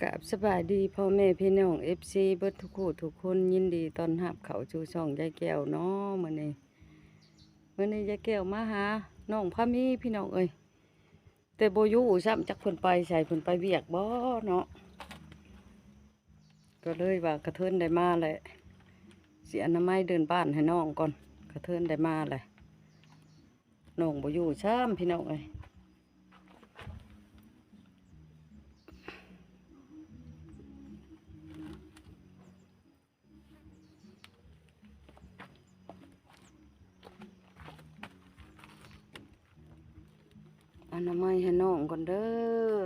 กับสบายดีพ่อแม่พี่น้อง FC เบิดทุกคู่ทุกคนยินดีต้อนรับเข้าสู่ช่องยายแก้วเนาะมื้อนี้ยายแก้วมาหาน้องพามีพี่น้องเอ้ยแต่บ่อยู่ซ้ำจักเพิ่นไปใส่เพิ่นไปเวียกบ่เนาะก็เลยว่ากระเทินได้มาแหละสิอนามัยเดินบ้านให้น้องก่อนกระเทินได้มาแหละน้องบ่อยู่ซ้ำพี่น้องเอ้ยอนามัยให้น้องก่อนเด้อ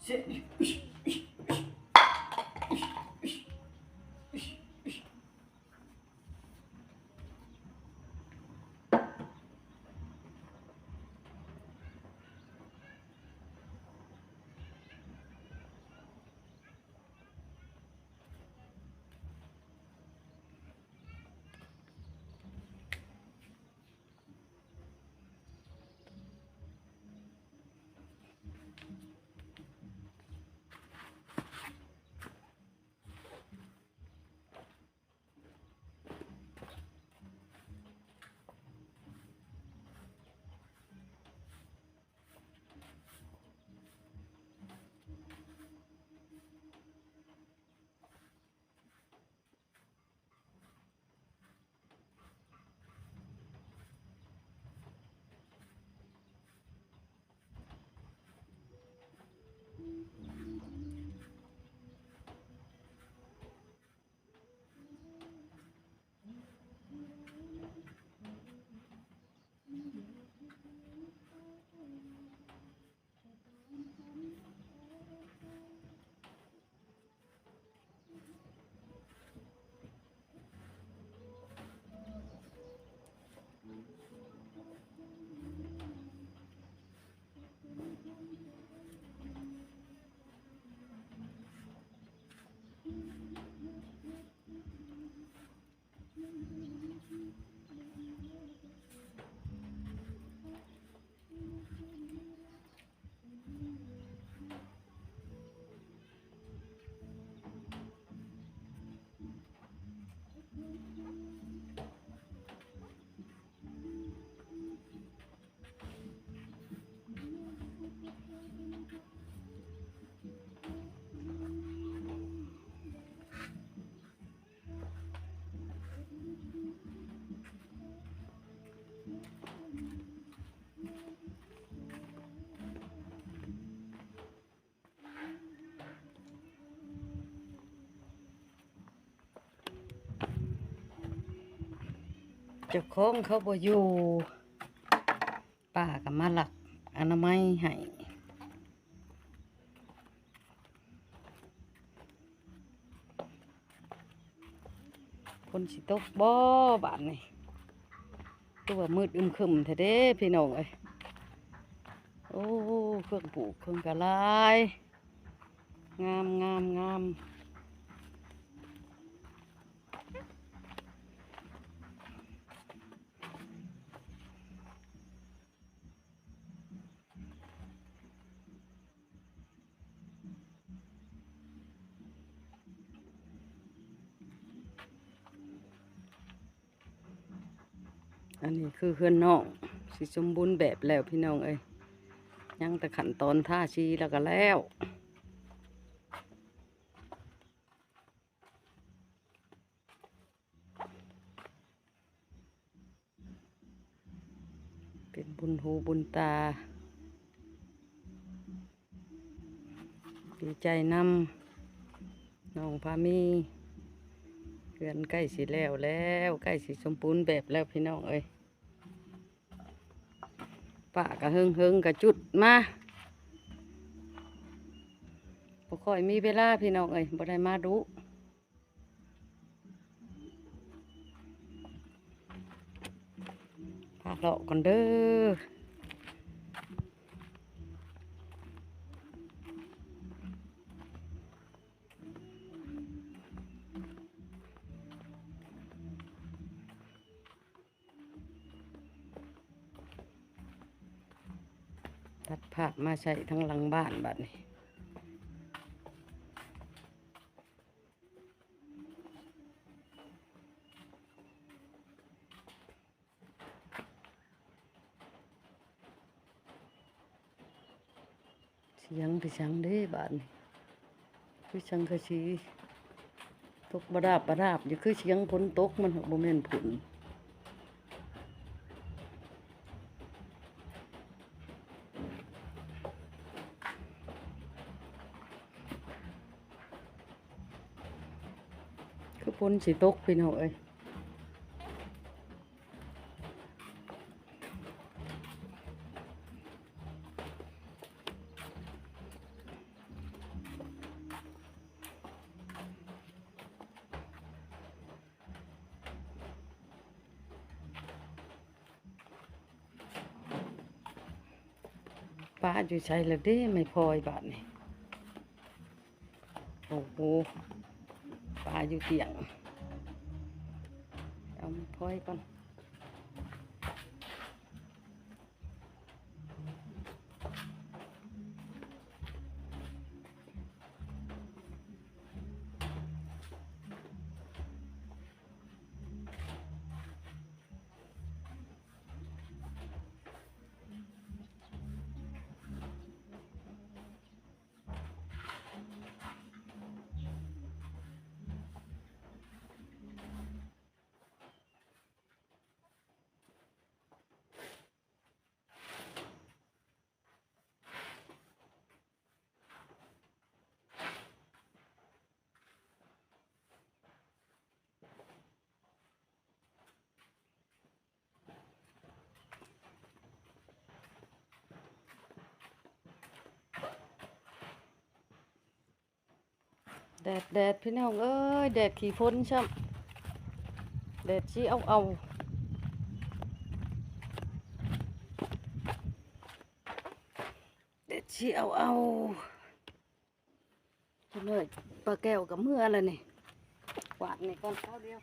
เจ้าของเขาบ่อยู่ป้าก็มาหลักอนามัยให้คนสิตกบ่บาดนี้ตัวมืดอึมครึมแท้เด้พี่น้องเอ้ยโอ้เครื่องปลูกเครื่องกะลายงามงามงามอันนี้คือเฮือนน้องสิสมบูรณ์แบบแล้วพี่น้องเอ้ยยังแต่ขั้นตอนท่าชีแล้วก็แล้วเป็นบุญหูบุญตาดีใจนำน้องพามีเฮือนใกล้สิแล้วใกล้สิสมบูรณ์แบบแล้วพี่น้องเอ้ยป้าก็เฮิงก็จุดมาบ่ค่อยมีเวลาพี่น้องเอ้ยบ่ได้มาดูพาเลาะก่อนเด้อตัดภาพมาใช้ทั้งหลังบ้านบัดนี้เสียงไปสังเด้บ้านนี้คือสังกะสีตกบดาบอยู่คือเสียงฝนตกมันบ่แม่นฝนคือฝนสิตกพี่น้องเอ้ย ปลาอยู่ใส่แล้วเด้ไม่พอยบาดนี่โอ้โหปลาอยู่เตียงเอาไม่พอยก่อนแดดพี่น้องเอ้ยแดดขี้ฝนช่ำแดดสิเอาแดดสิเอาจังเลยปลาแก้วกับเมื่อแล้วนี่กวาดนี่ก่อนข้าวเดียว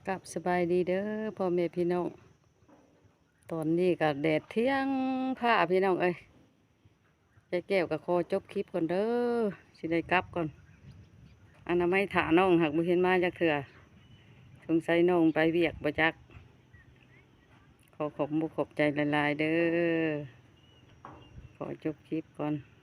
กลับสบายดีเด้อพ่อแม่พี่น้องตอนนี้ก็แดดเที่ยงผ้าพี่น้องเอ้ยยายแก้วก็ขอจบคลิปก่อนเด้อสิได้กลับก่อนอนามัยถาน้องหักบ่เห็นมาจักเทื่อสงสัยน้องไปเวียกบ่จักขอขอบใจหลายๆเด้อขอจบคลิปก่อน